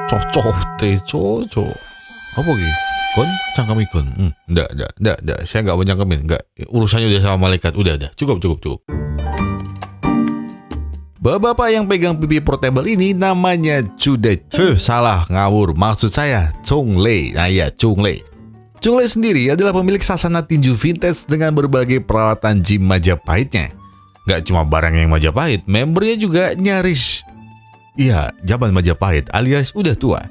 Cocok teh cocok. Apa gitu? Kon cangkemikon. Enggak. Saya enggak mau cangkemin. Enggak. Urusannya udah sama malaikat. Udah. Cukup. Bapak yang pegang pipi portable ini namanya Cudet. Salah, ngawur. Maksud saya Chung Lei. Nah ya, Chung Lei. Chung Lei sendiri adalah pemilik sasana tinju vintage dengan berbagai peralatan gym Majapahitnya. Gak cuma barang yang Majapahit, membernya juga nyaris. Iya, zaman Majapahit alias udah tua.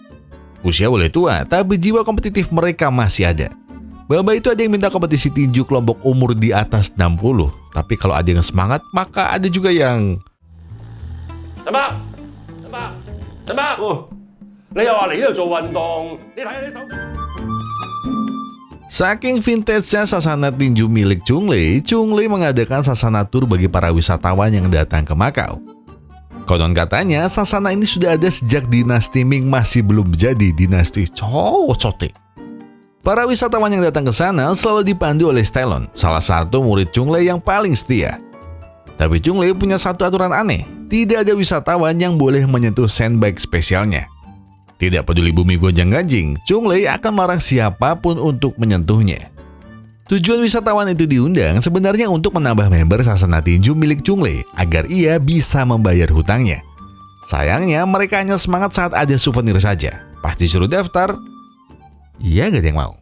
Usia boleh tua, tapi jiwa kompetitif mereka masih ada. Bapak itu ada yang minta kompetisi tinju kelompok umur di atas 60. Tapi kalau ada yang semangat, maka ada juga yang... Tembak! Oh, 你又話嚟呢度做運動，你睇下啲手。 Saking vintage-nya sasana tinju milik Chung Lei mengadakan sasana tour bagi para wisatawan yang datang ke Makau. Konon katanya, sasana ini sudah ada sejak dinasti Ming masih belum jadi dinasti Chow. Para wisatawan yang datang ke sana selalu dipandu oleh Stelon, salah satu murid Chung Lei yang paling setia. Tapi Chung Lei punya satu aturan aneh. Tidak ada wisatawan yang boleh menyentuh sandbag spesialnya. Tidak peduli bumi gonjang-ganjing, Chung Lei akan melarang siapapun untuk menyentuhnya. Tujuan wisatawan itu diundang sebenarnya untuk menambah member sasana tinju milik Chung Lei agar ia bisa membayar hutangnya. Sayangnya mereka hanya semangat saat ada souvenir saja. Pas disuruh daftar, iya gak ada yang mau.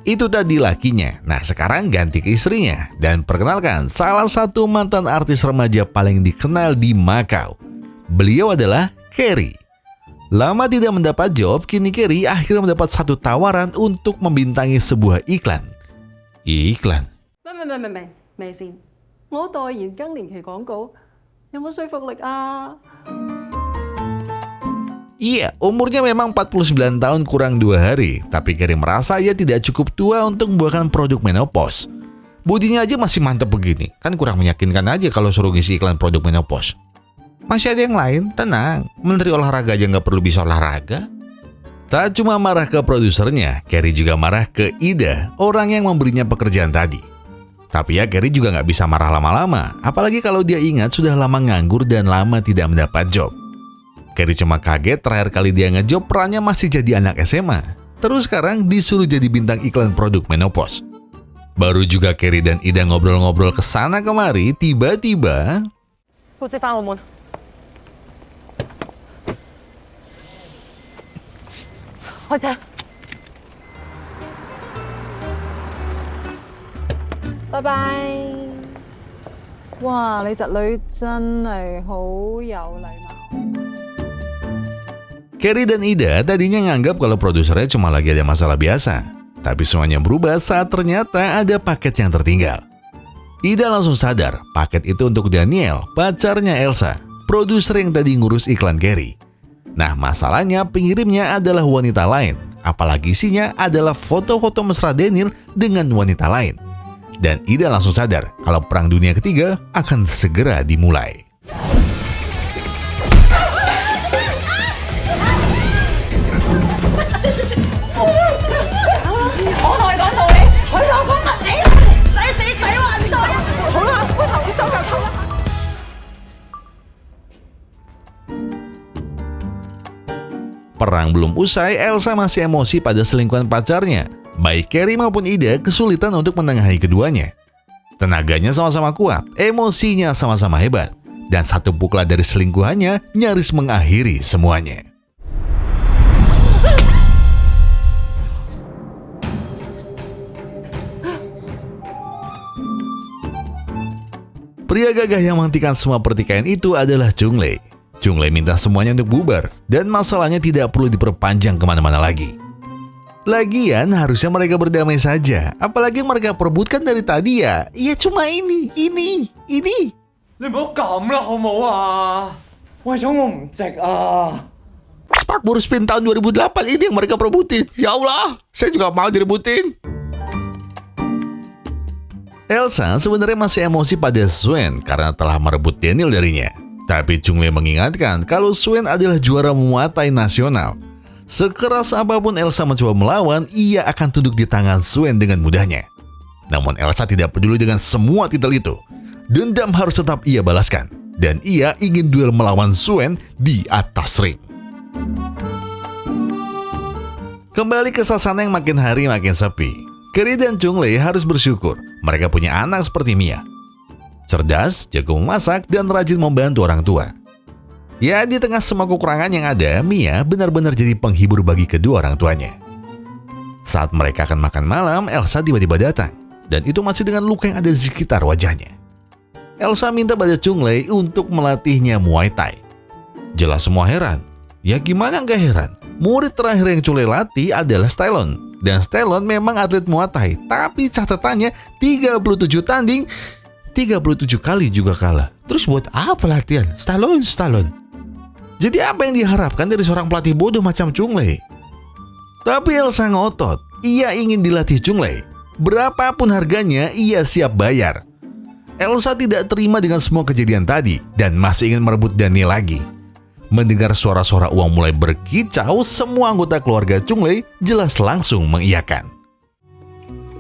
Itu tadi lakinya. Nah sekarang ganti ke istrinya. Dan perkenalkan salah satu mantan artis remaja paling dikenal di Makau. Beliau adalah Carrie. Lama tidak mendapat job, kini Carrie akhirnya mendapat satu tawaran untuk membintangi sebuah iklan. Iklan? Iya, umurnya memang 49 tahun kurang 2 hari, tapi Carrie merasa ia tidak cukup tua untuk membuahkan produk menopause. Bodinya aja masih mantap begini, kan kurang meyakinkan aja kalau suruh ngisi iklan produk menopause. Masih ada yang lain, tenang, menteri olahraga aja nggak perlu bisa olahraga. Tak cuma marah ke produsernya, Carrie juga marah ke Ida, orang yang memberinya pekerjaan tadi. Tapi ya Carrie juga nggak bisa marah lama-lama, apalagi kalau dia ingat sudah lama nganggur dan lama tidak mendapat job. Carrie cuma kaget terakhir kali dia ngejob perannya masih jadi anak SMA. Terus sekarang disuruh jadi bintang iklan produk menopause. Baru juga Carrie dan Ida ngobrol-ngobrol kesana kemari, tiba-tiba... Bye-bye. Wah, 你侄女真係好有禮貌。 Carrie dan Ida tadinya nganggap kalau produsernya cuma lagi ada masalah biasa. Tapi semuanya berubah saat ternyata ada paket yang tertinggal. Ida langsung sadar paket itu untuk Daniel, pacarnya Elsa, produser yang tadi ngurus iklan Carrie. Nah masalahnya pengirimnya adalah wanita lain, apalagi isinya adalah foto-foto mesra Daniel dengan wanita lain. Dan Ida langsung sadar kalau perang dunia ketiga akan segera dimulai. Perang belum usai, Elsa masih emosi pada selingkuhan pacarnya. Baik Carrie maupun Ida kesulitan untuk menengahi keduanya. Tenaganya sama-sama kuat, emosinya sama-sama hebat. Dan satu pukulan dari selingkuhannya nyaris mengakhiri semuanya. Pria gagah yang menghentikan semua pertikaian itu adalah Chung Lei. Chung Lei minta semuanya untuk bubar, dan masalahnya tidak perlu diperpanjang kemana-mana lagi. Lagian harusnya mereka berdamai saja, apalagi mereka perebutkan dari tadi ya. Iya cuma ini. 你唔好咁啦，好冇啊？為咗我唔值啊！ Spakbor Spin tahun 2008 ini yang mereka perebutin. Ya Allah, saya juga mau direbutin. Elsa sebenarnya masih emosi pada Swen karena telah merebut Daniel darinya. Tapi Chung Lei mengingatkan kalau Swen adalah juara Muay Thai nasional. Sekeras apapun Elsa mencoba melawan, ia akan tunduk di tangan Swen dengan mudahnya. Namun Elsa tidak peduli dengan semua titel itu. dendam harus tetap ia balaskan. Dan ia ingin duel melawan Swen di atas ring. Kembali ke Sasana yang makin hari makin sepi. Carrie dan Chunglei harus bersyukur mereka punya anak seperti Mia. Cerdas, jago memasak, dan rajin membantu orang tua. Ya, di tengah semua kekurangan yang ada, Mia benar-benar jadi penghibur bagi kedua orang tuanya. Saat mereka akan makan malam, Elsa tiba-tiba datang. Dan itu masih dengan luka yang ada di sekitar wajahnya. Elsa minta pada Chunglei untuk melatihnya Muay Thai. Jelas semua heran. Ya gimana nggak heran? Murid terakhir yang Chunglei latih adalah Stallone. Dan Stallone memang atlet Muay Thai. Tapi catatannya 37 tanding, 37 kali juga kalah. Terus buat apa latihan? Stallone. Jadi apa yang diharapkan dari seorang pelatih bodoh macam Chunglei? Tapi Elsa ngotot. Ia ingin dilatih Chunglei. Berapapun harganya, ia siap bayar. Elsa tidak terima dengan semua kejadian tadi dan masih ingin merebut Daniel lagi. Mendengar suara-suara uang mulai berkicau, semua anggota keluarga Chunglei jelas langsung mengiyakan.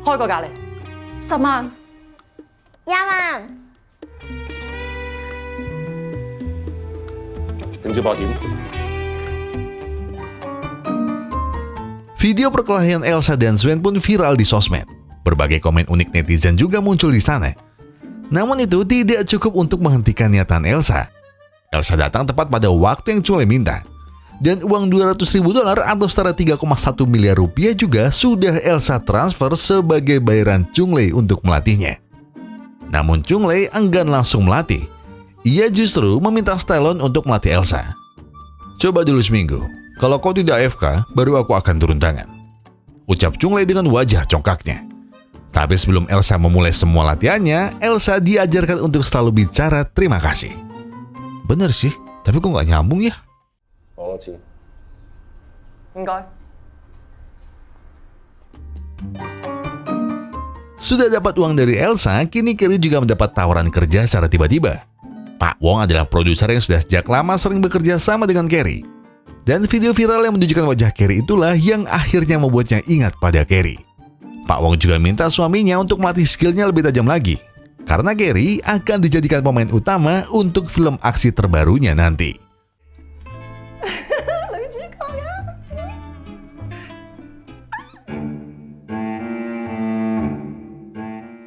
開個價嚟，10萬。1萬，聽朝8點。 Video perkelahian Elsa dan Swen pun viral di sosmed. Berbagai komen unik netizen juga muncul di sana. Namun itu tidak cukup untuk menghentikan niatan Elsa. Elsa datang tepat pada waktu yang Chunglei minta. Dan uang $200.000 atau setara 3,1 miliar rupiah juga sudah Elsa transfer sebagai bayaran Chunglei untuk melatihnya. Namun Chunglei enggan langsung melatih. Ia justru meminta Stallone untuk melatih Elsa. Coba dulu seminggu. Kalau kau tidak AFK, baru aku akan turun tangan. Ucap Chunglei dengan wajah congkaknya. Tapi sebelum Elsa memulai semua latihannya, Elsa diajarkan untuk selalu bicara terima kasih. Bener sih, tapi kok nggak nyambung ya? 講多次。唔該。 Sudah dapat uang dari Elsa, kini Carrie juga mendapat tawaran kerja secara tiba-tiba. Pak Wong adalah produser yang sudah sejak lama sering bekerja sama dengan Carrie. Dan video viral yang menunjukkan wajah Carrie itulah yang akhirnya membuatnya ingat pada Carrie. Pak Wong juga minta suaminya untuk melatih skillnya lebih tajam lagi. Karena Carrie akan dijadikan pemain utama untuk film aksi terbarunya nanti.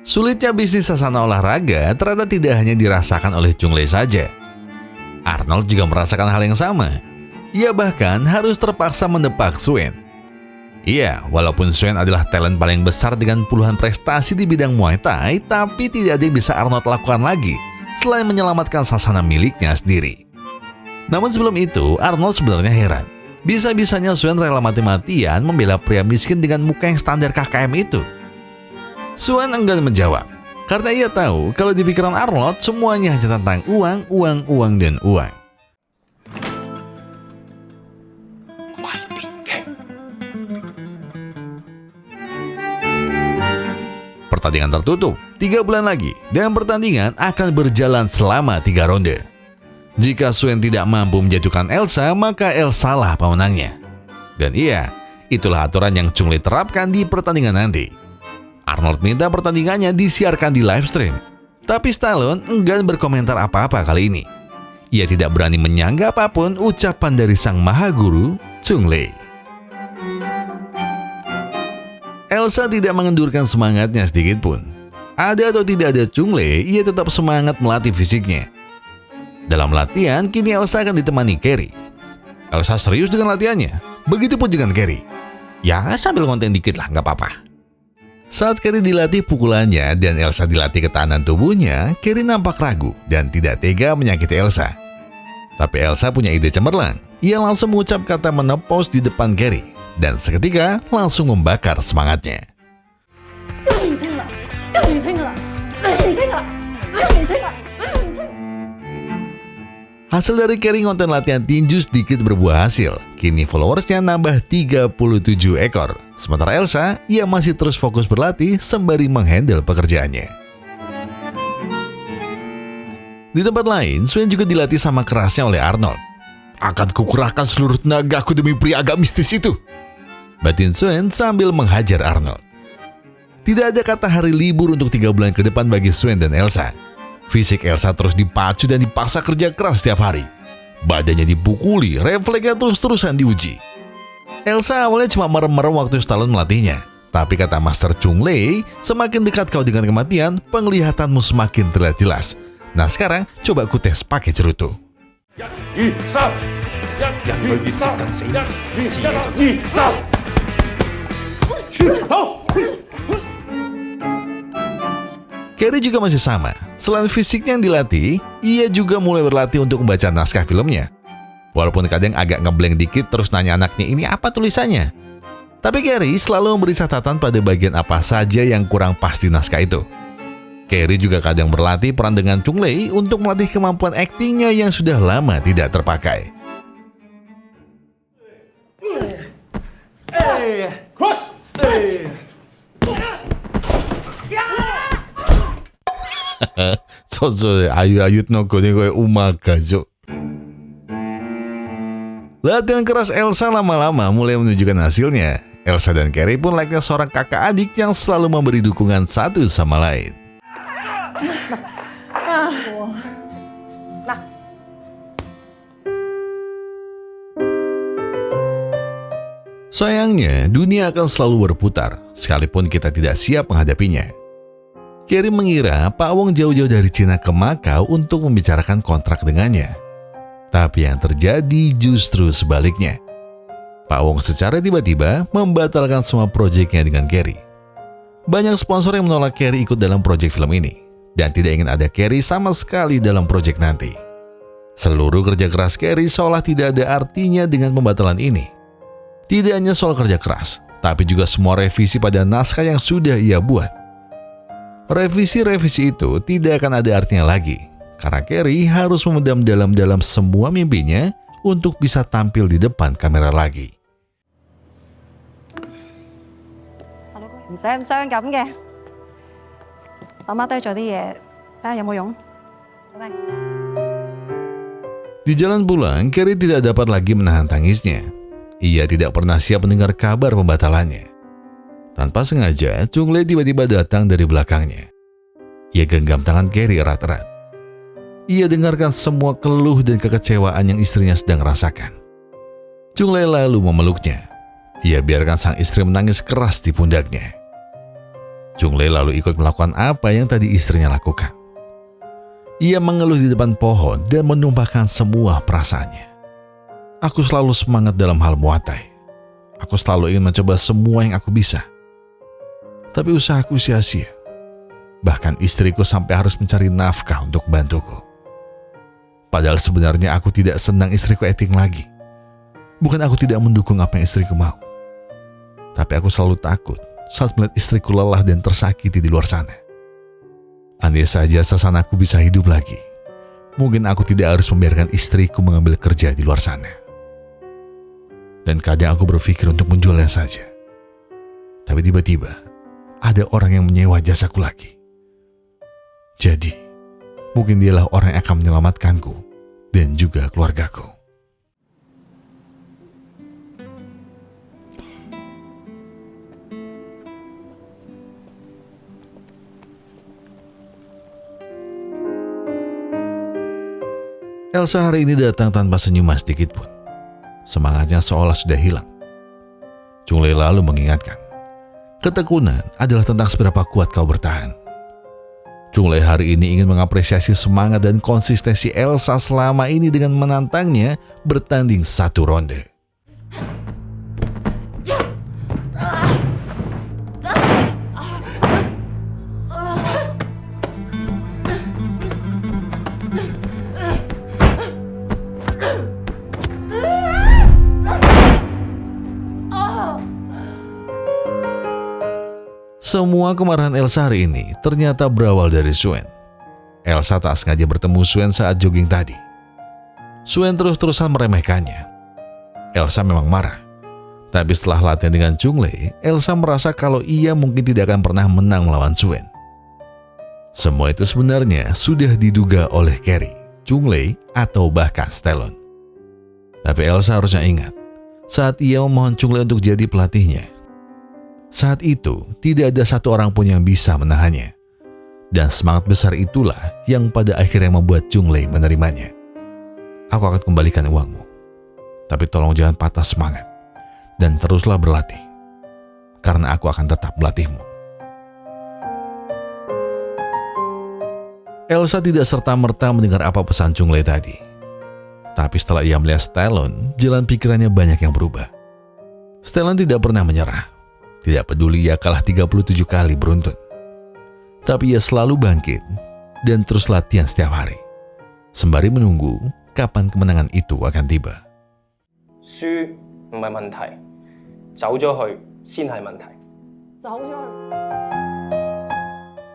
Sulitnya bisnis sasana olahraga ternyata tidak hanya dirasakan oleh Chunglei saja. Arnold juga merasakan hal yang sama. Ia bahkan harus terpaksa mendepak Swen. Iya, walaupun Swen adalah talent paling besar dengan puluhan prestasi di bidang Muay Thai, tapi tidak ada yang bisa Arnold lakukan lagi selain menyelamatkan sasana miliknya sendiri. Namun sebelum itu, Arnold sebenarnya heran. Bisa-bisanya Swen rela mati-matian membela pria miskin dengan muka yang standar KKM itu. Swen enggan menjawab, karena ia tahu kalau di pikiran Arnold semuanya hanya tentang uang, dan uang. Pertandingan tertutup 3 bulan lagi dan pertandingan akan berjalan selama 3 ronde. Jika Swen tidak mampu menjatuhkan Elsa, maka Elsa lah pemenangnya. Dan iya, itulah aturan yang Chunglei terapkan di pertandingan nanti. Arnold minta pertandingannya disiarkan di live stream. Tapi Stallone enggan berkomentar apa-apa kali ini. Ia tidak berani menyanggah apapun ucapan dari sang maha guru, Chunglei. Elsa tidak mengendurkan semangatnya sedikit pun. Ada atau tidak ada Chunglei, ia tetap semangat melatih fisiknya. Dalam latihan, kini Elsa akan ditemani Carrie. Elsa serius dengan latihannya, begitupun dengan Carrie. Ya, sambil konten dikit lah, nggak apa-apa. Saat Carrie dilatih pukulannya dan Elsa dilatih ketahanan tubuhnya, Carrie nampak ragu dan tidak tega menyakiti Elsa. Tapi Elsa punya ide cemerlang. Ia langsung mengucap kata menepos di depan Carrie. Dan seketika langsung membakar semangatnya. Hasil dari Carrie konten latihan tinju sedikit berbuah hasil. Kini followersnya nambah 37 ekor. Sementara Elsa, ia masih terus fokus berlatih sembari menghandle pekerjaannya. Di tempat lain, Swen juga dilatih sama kerasnya oleh Arnold. Akan kukerahkan seluruh tenagaku demi pria agak mistis itu, batin Swen sambil menghajar Arnold. Tidak ada kata hari libur untuk 3 bulan ke depan bagi Swen dan Elsa. Fisik Elsa terus dipacu dan dipaksa kerja keras setiap hari. Badannya dipukuli, refleksnya terus-terusan diuji. Elsa awalnya cuma merem-merem waktu setahun melatihnya. Tapi kata Master Chung Lei, semakin dekat kau dengan kematian, penglihatanmu semakin terlihat jelas. Nah sekarang, coba aku tes pakai cerutu. 1、2、3、人類越接近死，視野就2、3，好。 Carrie juga masih sama. Selain fisiknya yang dilatih, ia juga mulai berlatih untuk membaca naskah filmnya. Walaupun kadang agak ngeblank dikit terus nanya anaknya ini apa tulisannya. Tapi Carrie selalu memberi catatan pada bagian apa saja yang kurang pas di naskah itu. Carrie juga kadang berlatih peran dengan Chung Lei untuk melatih kemampuan aktingnya yang sudah lama tidak terpakai. Ayu-ayut no kowe umaga jo. Latihan keras Elsa lama-lama mulai menunjukkan hasilnya. Elsa dan Carrie pun layaknya seorang kakak adik yang selalu memberi dukungan satu sama lain. Sayangnya, dunia akan selalu berputar, sekalipun kita tidak siap menghadapinya. Carrie mengira Pak Wong jauh-jauh dari Cina ke Makau untuk membicarakan kontrak dengannya. Tapi yang terjadi justru sebaliknya. Pak Wong secara tiba-tiba membatalkan semua proyeknya dengan Carrie. Banyak sponsor yang menolak Carrie ikut dalam proyek film ini, dan tidak ingin ada Carrie sama sekali dalam proyek nanti. Seluruh kerja keras Carrie seolah tidak ada artinya dengan pembatalan ini. Tidak hanya soal kerja keras, tapi juga semua revisi pada naskah yang sudah ia buat. Revisi-revisi itu tidak akan ada artinya lagi, karena Carrie harus memendam dalam-dalam semua mimpinya untuk bisa tampil di depan kamera lagi. 唔使咁傷感嘅，阿媽低咗啲嘢，睇下有冇用。拜拜。 Di jalan pulang, Carrie tidak dapat lagi menahan tangisnya. Ia tidak pernah siap mendengar kabar pembatalannya. Tanpa sengaja, Chung Lei tiba-tiba datang dari belakangnya. Ia genggam tangan Carrie erat-erat. Ia dengarkan semua keluh dan kekecewaan yang istrinya sedang rasakan. Chung Lei lalu memeluknya. Ia biarkan sang istri menangis keras di pundaknya. Chung Lei lalu ikut melakukan apa yang tadi istrinya lakukan. Ia mengeluh di depan pohon dan menumpahkan semua perasaannya. Aku selalu semangat dalam hal Muay Thai. Aku selalu ingin mencoba semua yang aku bisa. Tapi usahaku sia-sia. Bahkan istriku sampai harus mencari nafkah untuk bantuku. Padahal sebenarnya aku tidak senang istriku acting lagi. Bukan aku tidak mendukung apa yang istriku mau. Tapi aku selalu takut saat melihat istriku lelah dan tersakiti di luar sana. Andai saja sasanaku bisa hidup lagi, mungkin aku tidak harus membiarkan istriku mengambil kerja di luar sana. Dan kadang aku berpikir untuk menjualnya saja. Tapi tiba-tiba, ada orang yang menyewa jasaku lagi. Jadi, mungkin dialah orang yang akan menyelamatkanku dan juga keluargaku. Elsa hari ini datang tanpa senyuman sedikit pun. Semangatnya seolah sudah hilang. Chung Lei lalu mengingatkan, ketekunan adalah tentang seberapa kuat kau bertahan. Chung Lei hari ini ingin mengapresiasi semangat dan konsistensi Elsa selama ini dengan menantangnya bertanding satu ronde. Semua kemarahan Elsa hari ini ternyata berawal dari Suen. Elsa tak sengaja bertemu Suen saat jogging tadi. Suen terus-terusan meremehkannya. Elsa memang marah. Tapi setelah latihan dengan Chung Lei, Elsa merasa kalau ia mungkin tidak akan pernah menang melawan Suen. Semua itu sebenarnya sudah diduga oleh Carrie, Chung Lei, atau bahkan Stallone. Tapi Elsa harusnya ingat, saat ia memohon Chung Lei untuk jadi pelatihnya, saat itu, tidak ada satu orang pun yang bisa menahannya. Dan semangat besar itulah yang pada akhirnya membuat Chunglei menerimanya. Aku akan kembalikan uangmu. Tapi tolong jangan patah semangat. Dan teruslah berlatih. Karena aku akan tetap melatihmu. Elsa tidak serta-merta mendengar apa pesan Chunglei tadi. Tapi setelah ia melihat Stellan, jalan pikirannya banyak yang berubah. Stellan tidak pernah menyerah. Tidak peduli ia kalah 37 kali beruntun. Tapi ia selalu bangkit dan terus latihan setiap hari. Sembari menunggu kapan kemenangan itu akan tiba. 輸唔係問題，走咗去先係問題。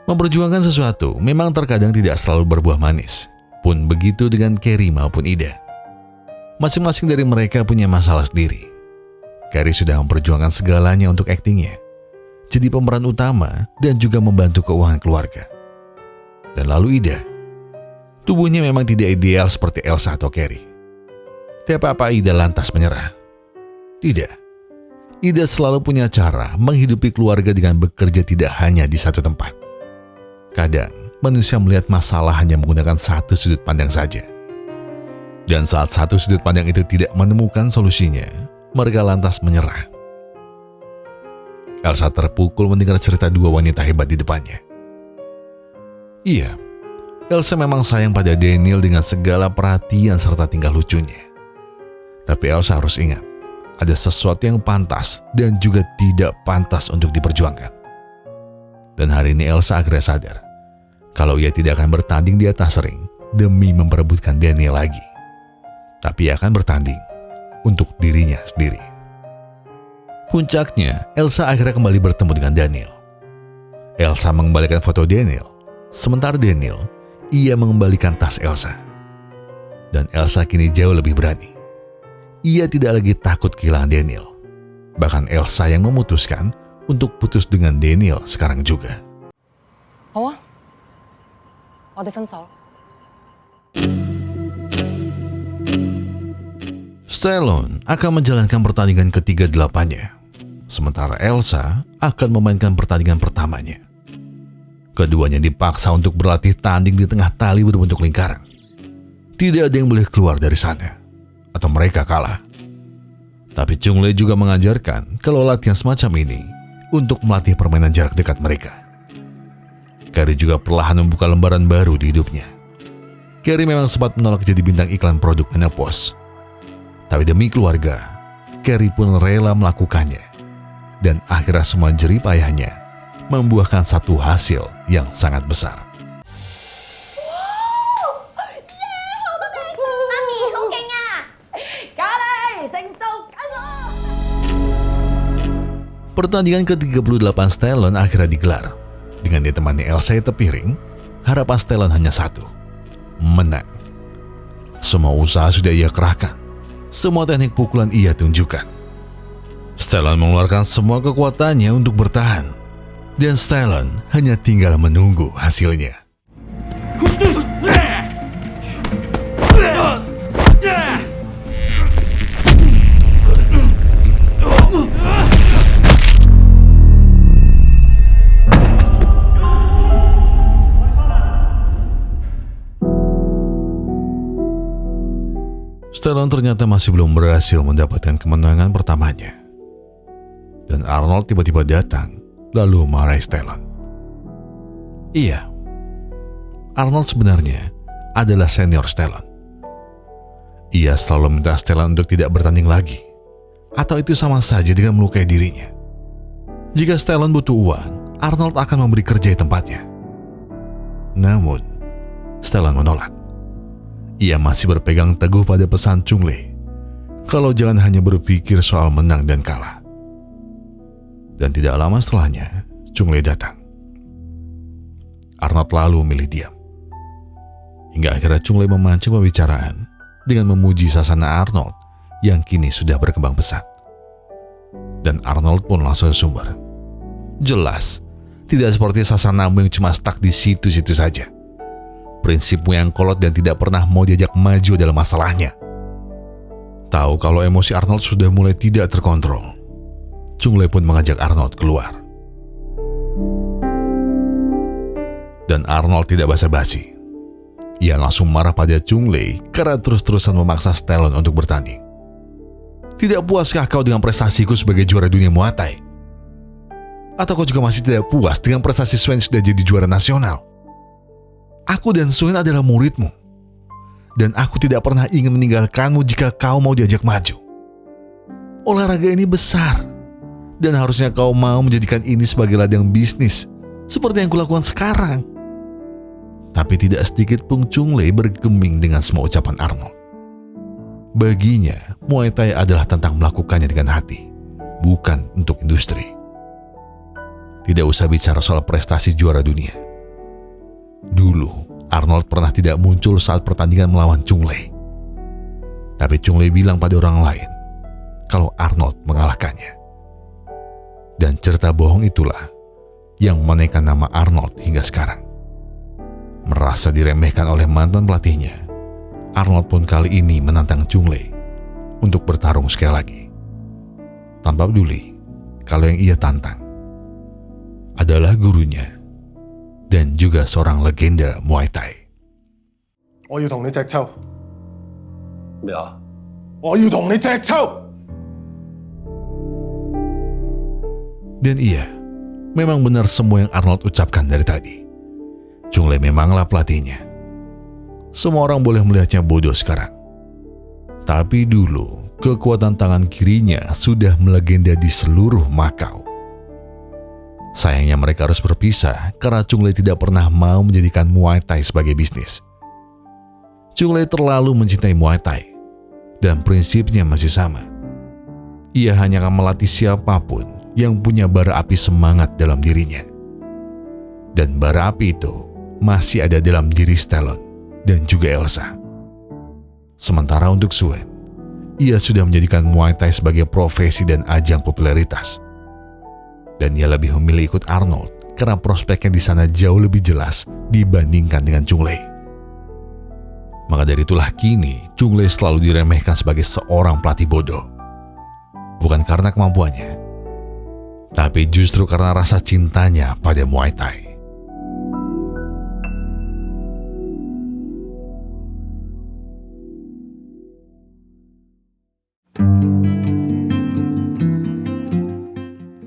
Memperjuangkan sesuatu memang terkadang tidak selalu berbuah manis. Pun begitu dengan Carrie maupun Ida. Masing-masing dari mereka punya masalah sendiri. Carrie sudah memperjuangkan segalanya untuk aktingnya. Jadi pemeran utama dan juga membantu keuangan keluarga. Dan lalu Ida. Tubuhnya memang tidak ideal seperti Elsa atau Carrie. Tapi apa Ida lantas menyerah? Tidak. Ida selalu punya cara menghidupi keluarga dengan bekerja tidak hanya di satu tempat. Kadang manusia melihat masalah hanya menggunakan satu sudut pandang saja. Dan saat satu sudut pandang itu tidak menemukan solusinya, mereka lantas menyerah. Elsa terpukul mendengar cerita dua wanita hebat di depannya. Iya, Elsa memang sayang pada Daniel dengan segala perhatian serta tingkah lucunya. Tapi Elsa harus ingat, ada sesuatu yang pantas dan juga tidak pantas untuk diperjuangkan. Dan hari ini Elsa akhirnya sadar, kalau ia tidak akan bertanding di atas ring demi memperebutkan Daniel lagi. Tapi ia akan bertanding untuk dirinya sendiri. Puncaknya, Elsa akhirnya kembali bertemu dengan Daniel. Elsa mengembalikan foto Daniel, sementara Daniel, ia mengembalikan tas Elsa. Dan Elsa kini jauh lebih berani. Ia tidak lagi takut kehilangan Daniel. Bahkan Elsa yang memutuskan untuk putus dengan Daniel sekarang juga. 好啊，我哋分手。 Stellan akan menjalankan pertandingan ke-38-nya. Sementara Elsa akan memainkan pertandingan pertamanya. Keduanya dipaksa untuk berlatih tanding di tengah tali berbentuk lingkaran. Tidak ada yang boleh keluar dari sana, atau mereka kalah. Tapi Chunglei juga mengajarkan kalau latihan semacam ini untuk melatih permainan jarak dekat mereka. Carrie juga perlahan membuka lembaran baru di hidupnya. Carrie memang sempat menolak jadi bintang iklan produk menopause. Tapi demi keluarga, Carrie pun rela melakukannya. Dan akhirnya semua jerih payahnya membuahkan satu hasil yang sangat besar. Mami, 好勁啊！ Pertandingan ke-38 Stellan akhirnya digelar. Dengan ditemani Elsa di tepi ring, harapan Stellan hanya satu, menang. Semua usaha sudah ia kerahkan. Semua teknik pukulan ia tunjukkan. Stellan mengeluarkan semua kekuatannya untuk bertahan. Dan Stellan hanya tinggal menunggu hasilnya. Stellan ternyata masih belum berhasil mendapatkan kemenangan pertamanya. Dan Arnold tiba-tiba datang, lalu marahi Stellan. Iya, Arnold sebenarnya adalah senior Stellan. Ia selalu minta Stellan untuk tidak bertanding lagi. Atau itu sama saja dengan melukai dirinya. Jika Stellan butuh uang, Arnold akan memberi kerja di tempatnya. Namun, Stellan menolak. Ia masih berpegang teguh pada pesan Chunglei, kalau jangan hanya berpikir soal menang dan kalah. Dan tidak lama setelahnya, Chunglei datang. Arnold lalu memilih diam. Hingga akhirnya Chunglei memancing pembicaraan dengan memuji sasana Arnold yang kini sudah berkembang pesat. Dan Arnold pun langsung sumber. Jelas, tidak seperti sasanamu yang cuma stuck di situ-situ saja. Prinsipmu yang kolot dan tidak pernah mau diajak maju dalam masalahnya. Tahu kalau emosi Arnold sudah mulai tidak terkontrol, Chunglei pun mengajak Arnold keluar. Dan Arnold tidak basa-basi. Ia langsung marah pada Chung Lee karena terus-terusan memaksa Stallone untuk bertanding. Tidak puaskah kau dengan prestasiku sebagai juara dunia Muay Thai? Atau kau juga masih tidak puas dengan prestasi Swen sudah jadi juara nasional? Aku dan Swen adalah muridmu. Dan aku tidak pernah ingin meninggalkanmu jika kau mau diajak maju. Olahraga ini besar. Dan harusnya kau mau menjadikan ini sebagai ladang bisnis. Seperti yang kulakukan sekarang. Tapi tidak sedikit pun Chung Lee bergeming dengan semua ucapan Arnold. Baginya, Muay Thai adalah tentang melakukannya dengan hati, bukan untuk industri. Tidak usah bicara soal prestasi juara dunia. Dulu, Arnold pernah tidak muncul saat pertandingan melawan Chung Lee. Tapi Chung Lee bilang pada orang lain kalau Arnold mengalahkannya. Dan cerita bohong itulah yang menaikkan nama Arnold hingga sekarang. Merasa diremehkan oleh mantan pelatihnya, Arnold pun kali ini menantang Chung Lee untuk bertarung sekali lagi. Tanpa peduli kalau yang ia tantang adalah gurunya dan juga seorang legenda Muay Thai. 我要同你隻抽，咩啊？我要同你隻抽。 Dan iya, memang benar semua yang Arnold ucapkan dari tadi. Chung Lee memanglah pelatihnya. Semua orang boleh melihatnya bodoh sekarang. Tapi dulu, kekuatan tangan kirinya sudah melegenda di seluruh Makau. Sayangnya mereka harus berpisah karena Chung Lee tidak pernah mau menjadikan Muay Thai sebagai bisnis. Chung Lee terlalu mencintai Muay Thai dan prinsipnya masih sama. Ia hanya akan melatih siapapun yang punya bara api semangat dalam dirinya. Dan bara api itu masih ada dalam diri Stallone dan juga Elsa. Sementara untuk Swen, ia sudah menjadikan Muay Thai sebagai profesi dan ajang popularitas. Dan ia lebih memilih ikut Arnold karena prospeknya di sana jauh lebih jelas dibandingkan dengan Chung Lee. Maka dari itulah kini Chung Lee selalu diremehkan sebagai seorang pelatih bodoh. Bukan karena kemampuannya, tapi justru karena rasa cintanya pada Muay Thai.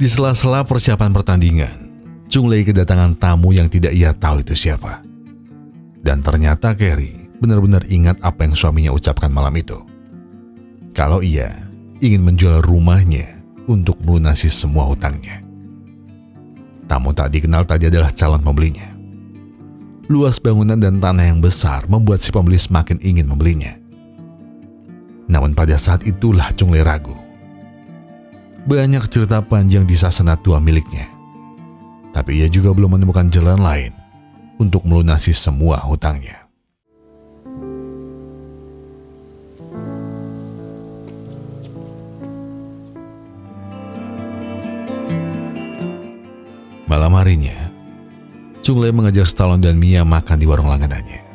Di sela-sela persiapan pertandingan, Chung Lee kedatangan tamu yang tidak ia tahu itu siapa. Dan ternyata Carrie benar-benar ingat apa yang suaminya ucapkan malam itu. Kalau ia ingin menjual rumahnya untuk melunasi semua hutangnya. Tamu tak dikenal tadi adalah calon pembelinya. Luas bangunan dan tanah yang besar membuat si pembeli semakin ingin membelinya. Namun pada saat itulah Chung Lee ragu. Banyak cerita panjang di sasana tua miliknya. Tapi ia juga belum menemukan jalan lain untuk melunasi semua hutangnya. Malam harinya, Chung Lee mengajak Stallone dan Mia makan di warung langganannya.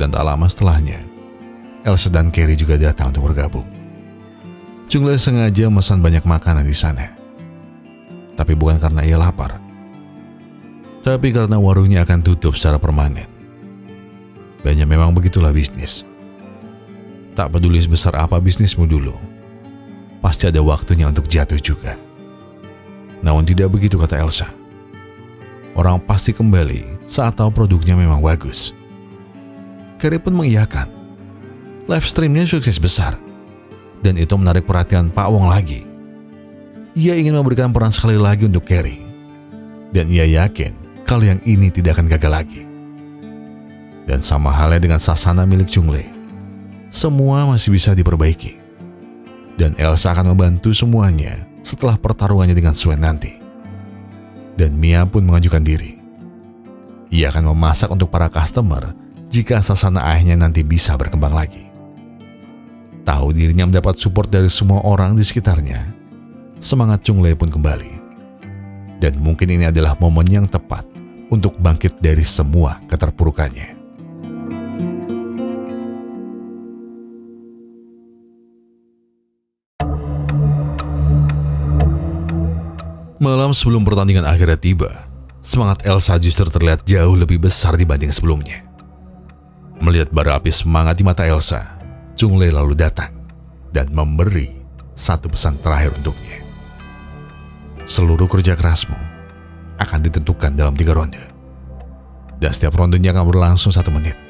Dan tak lama setelahnya, Elsa dan Carrie juga datang untuk bergabung. Chung Lee sengaja memesan banyak makanan di sana. Tapi bukan karena ia lapar. Tapi karena warungnya akan tutup secara permanen. Dan ya memang begitulah bisnis. Tak peduli sebesar apa bisnismu dulu, pasti ada waktunya untuk jatuh juga. Namun tidak begitu kata Elsa. Orang pasti kembali saat tahu produknya memang bagus. Carrie pun mengiyakan. Live streamnya sukses besar. Dan itu menarik perhatian Pak Wong lagi. Ia ingin memberikan peran sekali lagi untuk Carrie. Dan ia yakin kalau yang ini tidak akan gagal lagi. Dan sama halnya dengan sasana milik Chung Lee, semua masih bisa diperbaiki. Dan Elsa akan membantu semuanya setelah pertarungannya dengan Swen nanti. Dan Mia pun mengajukan diri. Ia akan memasak untuk para customer jika sasana ayahnya nanti bisa berkembang lagi. Tahu dirinya mendapat support dari semua orang di sekitarnya, semangat Chung Lee pun kembali. Dan mungkin ini adalah momen yang tepat untuk bangkit dari semua keterpurukannya. Malam sebelum pertandingan akhirnya tiba, semangat Elsa justru terlihat jauh lebih besar dibanding sebelumnya. Melihat bara api semangat di mata Elsa, Chunglei lalu datang dan memberi satu pesan terakhir untuknya. Seluruh kerja kerasmu akan ditentukan dalam 3 ronde. Dan setiap rondenya akan berlangsung 1 menit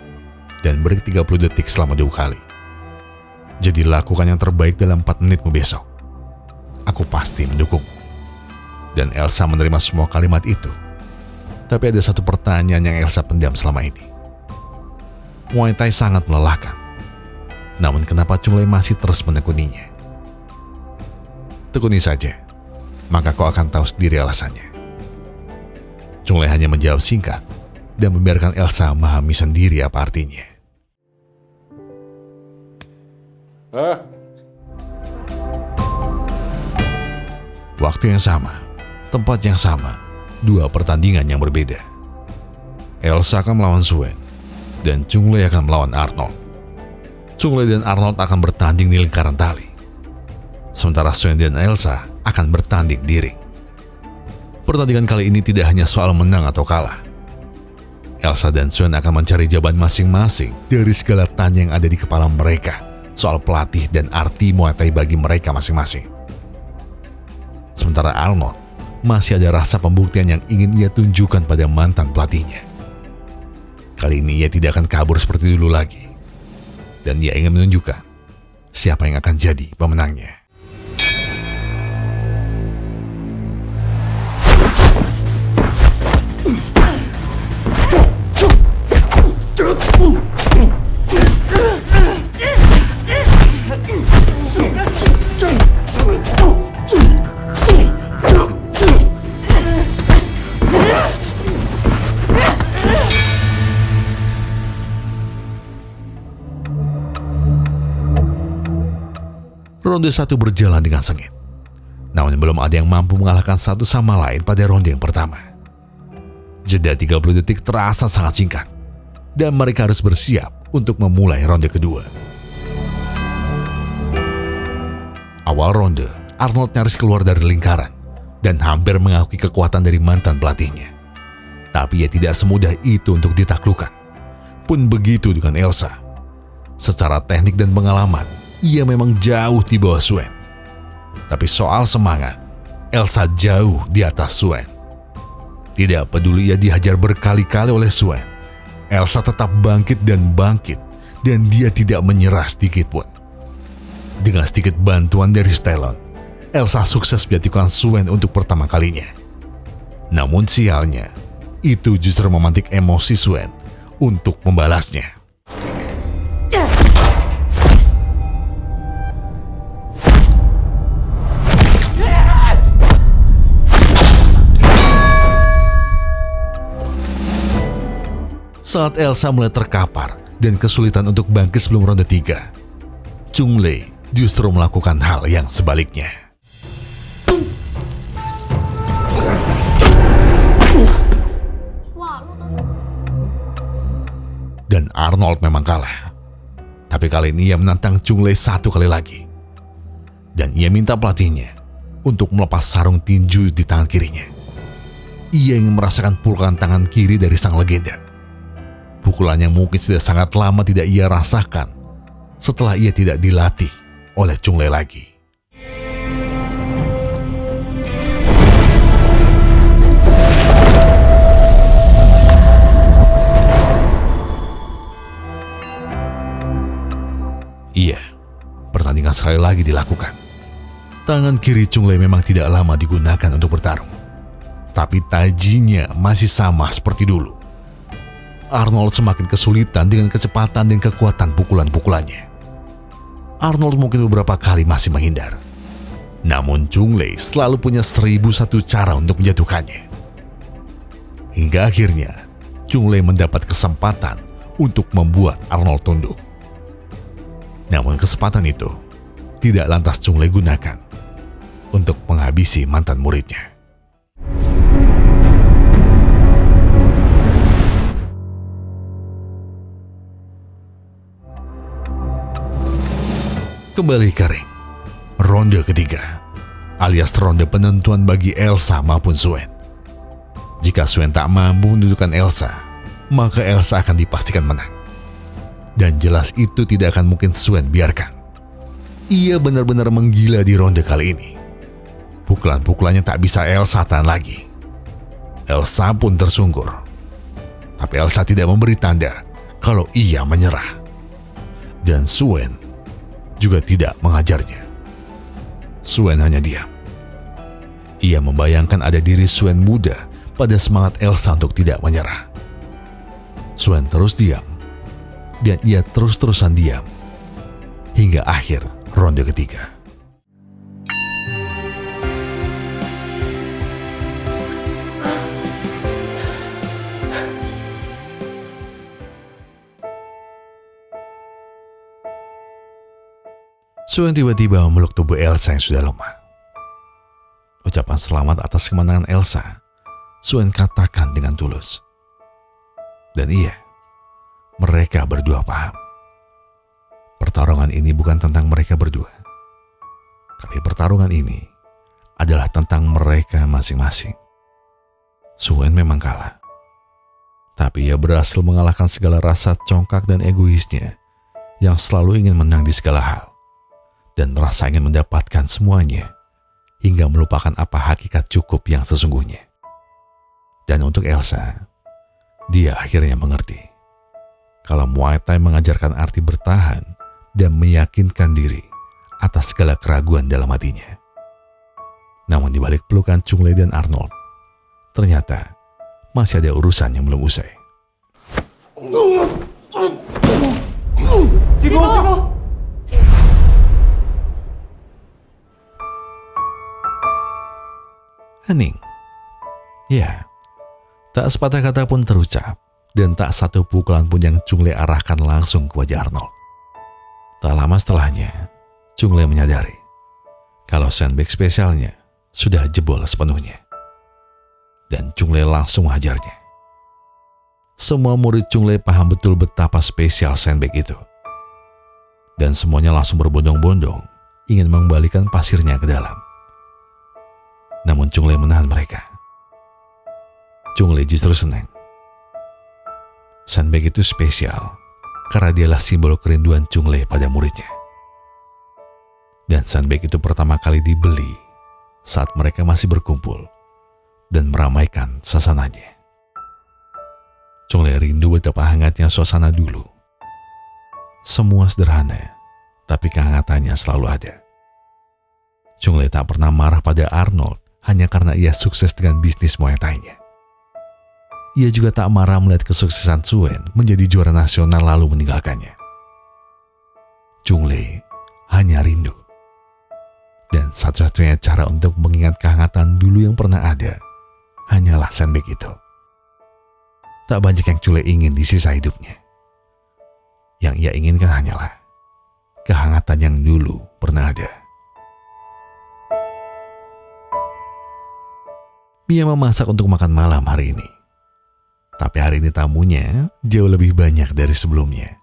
dan break 30 detik selama 2 kali. Jadi lakukan yang terbaik dalam 4 menitmu besok. Aku pasti mendukungmu. Dan Elsa menerima semua kalimat itu. Tapi ada satu pertanyaan yang Elsa pendam selama ini. Muay Thai sangat melelahkan. Namun kenapa Chunglei masih terus menekuninya? Tekuni saja, maka kau akan tahu sendiri alasannya. Chunglei hanya menjawab singkat dan membiarkan Elsa memahami sendiri apa artinya. Waktu yang sama, tempat yang sama, 2 pertandingan yang berbeda. Elsa akan melawan Suen dan Chunglei akan melawan Arnold. Chunglei dan Arnold akan bertanding di lingkaran tali, sementara Suen dan Elsa akan bertanding di ring. Pertandingan kali ini tidak hanya soal menang atau kalah. Elsa dan Suen akan mencari jawaban masing-masing dari segala tanya yang ada di kepala mereka soal pelatih dan arti Muay Thai bagi mereka masing-masing. Sementara Arnold masih ada rasa pembuktian yang ingin ia tunjukkan pada mantan pelatihnya. Kali ini ia tidak akan kabur seperti dulu lagi. Dan ia ingin menunjukkan siapa yang akan jadi pemenangnya. Ronde 1 berjalan dengan sengit. Namun belum ada yang mampu mengalahkan satu sama lain pada ronde yang pertama. Jeda 30 detik terasa sangat singkat, dan mereka harus bersiap untuk memulai ronde kedua. Awal ronde, Arnold nyaris keluar dari lingkaran dan hampir mengakui kekuatan dari mantan pelatihnya. Tapi ia tidak semudah itu untuk ditaklukkan. Pun begitu dengan Elsa. Secara teknik dan pengalaman, ia memang jauh di bawah Suen. Tapi soal semangat, Elsa jauh di atas Suen. Tidak peduli ia dihajar berkali-kali oleh Suen, Elsa tetap bangkit, dan dia tidak menyerah sedikit pun. Dengan sedikit bantuan dari Stallone, Elsa sukses menjatuhkan Suen untuk pertama kalinya. Namun sialnya, itu justru memantik emosi Suen untuk membalasnya. Saat Elsa mulai terkapar dan kesulitan untuk bangkit sebelum ronde 3, Chunglei justru melakukan hal yang sebaliknya. Dan Arnold memang kalah. Tapi kali ini ia menantang Chunglei 1 kali lagi. Dan ia minta pelatihnya untuk melepas sarung tinju di tangan kirinya. Ia ingin merasakan pukulan tangan kiri dari sang legenda. Pukulan yang mungkin sudah sangat lama tidak ia rasakan setelah ia tidak dilatih oleh Chunglei lagi. Iya, pertandingan sekali lagi dilakukan. Tangan kiri Chunglei memang tidak lama digunakan untuk bertarung, tapi tajinya masih sama seperti dulu. Arnold semakin kesulitan dengan kecepatan dan kekuatan pukulan-pukulannya. Arnold mungkin beberapa kali masih menghindar. Namun Chunglei selalu punya 1001 cara untuk menjatuhkannya. Hingga akhirnya, Chunglei mendapat kesempatan untuk membuat Arnold tunduk. Namun kesempatan itu tidak lantas Chunglei gunakan untuk menghabisi mantan muridnya. Kembali ke ring, ronde ketiga, alias ronde penentuan bagi Elsa maupun Suen. Jika Swen tak mampu menundukkan Elsa, maka Elsa akan dipastikan menang. Dan jelas itu tidak akan mungkin Swen biarkan. Ia benar-benar menggila di ronde kali ini. Pukulan-pukulannya tak bisa Elsa tahan lagi. Elsa pun tersungkur. Tapi Elsa tidak memberi tanda kalau ia menyerah. Dan Swen juga tidak mengajarnya. Swen hanya diam. Ia membayangkan ada diri Swen muda pada semangat Elsa untuk tidak menyerah. Swen terus diam. Dan ia terus-terusan diam. Hingga akhir ronde ketiga. Swen tiba-tiba memeluk tubuh Elsa yang sudah lemah. Ucapan selamat atas kemenangan Elsa, Swen katakan dengan tulus. Dan mereka berdua paham. Pertarungan ini bukan tentang mereka berdua. Tapi pertarungan ini adalah tentang mereka masing-masing. Swen memang kalah. Tapi ia berhasil mengalahkan segala rasa congkak dan egoisnya yang selalu ingin menang di segala hal. Dan rasa ingin mendapatkan semuanya hingga melupakan apa hakikat cukup yang sesungguhnya. Dan untuk Elsa, dia akhirnya mengerti kalau Muay Thai mengajarkan arti bertahan dan meyakinkan diri atas segala keraguan dalam hatinya. Namun di balik pelukan Chung Lee dan Arnold, ternyata masih ada urusan yang belum usai. Sifu! Hening. Ya, tak sepatah kata pun terucap dan tak satu pukulan pun yang Chung Lee arahkan langsung ke wajah Arnold. Tak lama setelahnya, Chung Lee menyadari kalau sandbag spesialnya sudah jebol sepenuhnya. Dan Chung Lee langsung menghajarnya. Semua murid Chung Lee paham betul betapa spesial sandbag itu. Dan semuanya langsung berbondong-bondong ingin mengembalikan pasirnya ke dalam. Namun Chung Lee menahan mereka. Chung Lee justru senang. Sandbag itu spesial karena dialah simbol kerinduan Chung Lee pada muridnya. Dan sandbag itu pertama kali dibeli saat mereka masih berkumpul dan meramaikan suasananya. Chung Lee rindu betapa hangatnya suasana dulu. Semua sederhana, tapi kehangatannya selalu ada. Chung Lee tak pernah marah pada Arnold hanya karena ia sukses dengan bisnis Muay Thai-nya. Ia juga tak marah melihat kesuksesan Swen menjadi juara nasional lalu meninggalkannya. Chung Lee hanya rindu. Dan satu-satunya cara untuk mengingat kehangatan dulu yang pernah ada hanyalah sandbag itu. Tak banyak yang Chung Lee ingin di sisa hidupnya. Yang ia inginkan hanyalah kehangatan yang dulu pernah ada. Mia memasak untuk makan malam hari ini. Tapi hari ini tamunya jauh lebih banyak dari sebelumnya.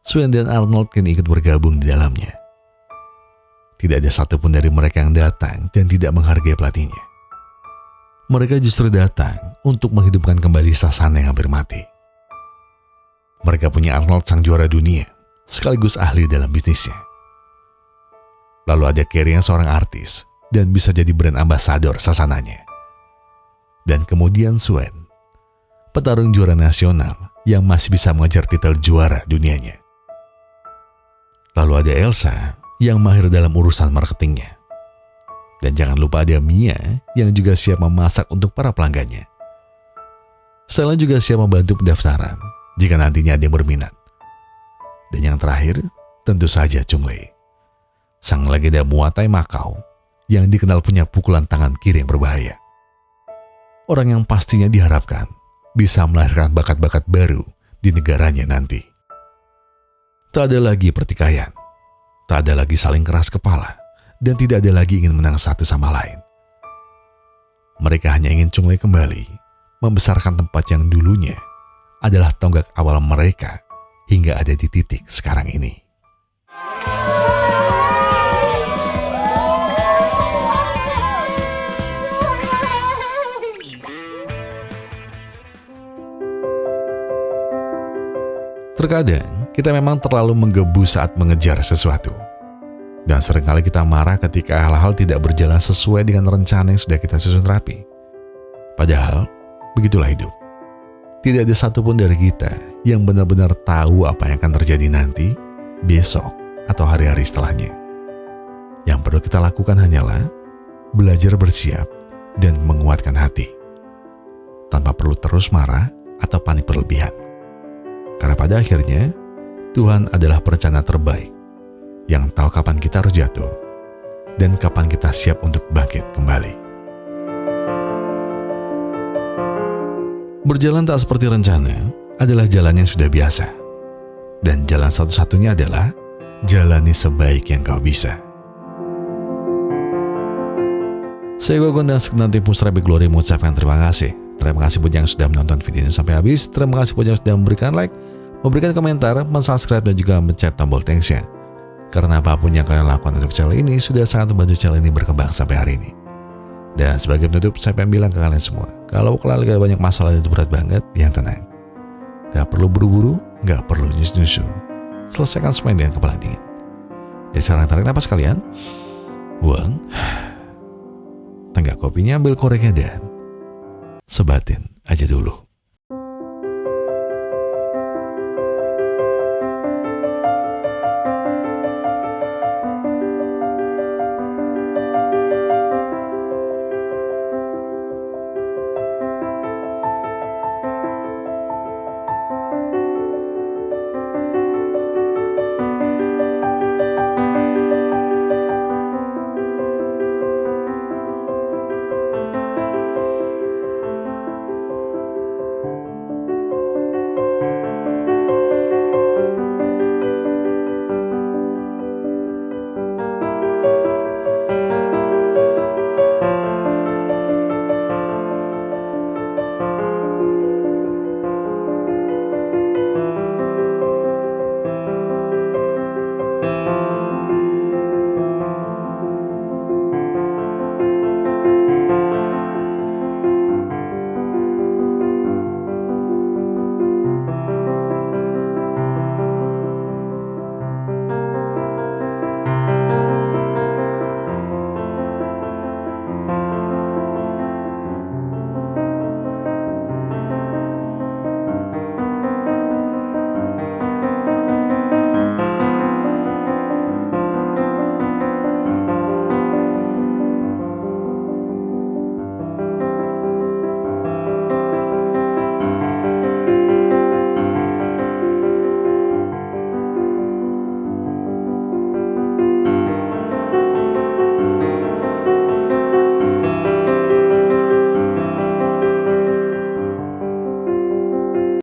Swen dan Arnold kini ikut bergabung di dalamnya. Tidak ada satupun dari mereka yang datang dan tidak menghargai pelatihnya. Mereka justru datang untuk menghidupkan kembali Sasana yang hampir mati. Mereka punya Arnold sang juara dunia, sekaligus ahli dalam bisnisnya. Lalu ada Kerry yang seorang artis dan bisa jadi brand ambasador Sasananya. Dan kemudian Swen, petarung juara nasional yang masih bisa mengejar titel juara dunianya. Lalu ada Elsa yang mahir dalam urusan marketingnya. Dan jangan lupa ada Mia yang juga siap memasak untuk para pelanggannya. Stella juga siap membantu pendaftaran jika nantinya ada yang berminat. Dan yang terakhir, tentu saja Chung Lee, sang legenda Muay Thai Macau yang dikenal punya pukulan tangan kiri yang berbahaya. Orang yang pastinya diharapkan bisa melahirkan bakat-bakat baru di negaranya nanti. Tak ada lagi pertikaian, tak ada lagi saling keras kepala, dan tidak ada lagi ingin menang satu sama lain. Mereka hanya ingin Chung Lee kembali membesarkan tempat yang dulunya adalah tonggak awal mereka hingga ada di titik sekarang ini. Terkadang kita memang terlalu menggebu saat mengejar sesuatu. Dan seringkali kita marah ketika hal-hal tidak berjalan sesuai dengan rencana yang sudah kita susun rapi. Padahal, begitulah hidup. Tidak ada satupun dari kita yang benar-benar tahu apa yang akan terjadi nanti, besok, atau hari-hari setelahnya. Yang perlu kita lakukan hanyalah belajar bersiap dan menguatkan hati, tanpa perlu terus marah atau panik berlebihan. Karena pada akhirnya, Tuhan adalah perencana terbaik yang tahu kapan kita harus jatuh dan kapan kita siap untuk bangkit kembali. Berjalan tak seperti rencana adalah jalan yang sudah biasa. Dan jalan satu-satunya adalah jalani sebaik yang kau bisa. Saya Gogon dan segenap tim Pusrabi Glory mengucapkan terima kasih. Terima kasih buat yang sudah menonton video ini sampai habis. Terima kasih buat yang sudah memberikan like, memberikan komentar, subscribe dan juga mencet tombol thanks-nya. Karena apapun yang kalian lakukan untuk channel ini sudah sangat membantu channel ini berkembang sampai hari ini. Dan sebagai penutup, saya pengen bilang ke kalian semua, kalau kalian lagi banyak masalah itu berat banget, yang tenang. Gak perlu buru-buru, gak perlu nyusu-nyusu. Selesaikan semua dengan kepala dingin. Ya sekarang tarik napas kalian, buang, tenggak kopinya, ambil koreknya dan sebatin aja dulu.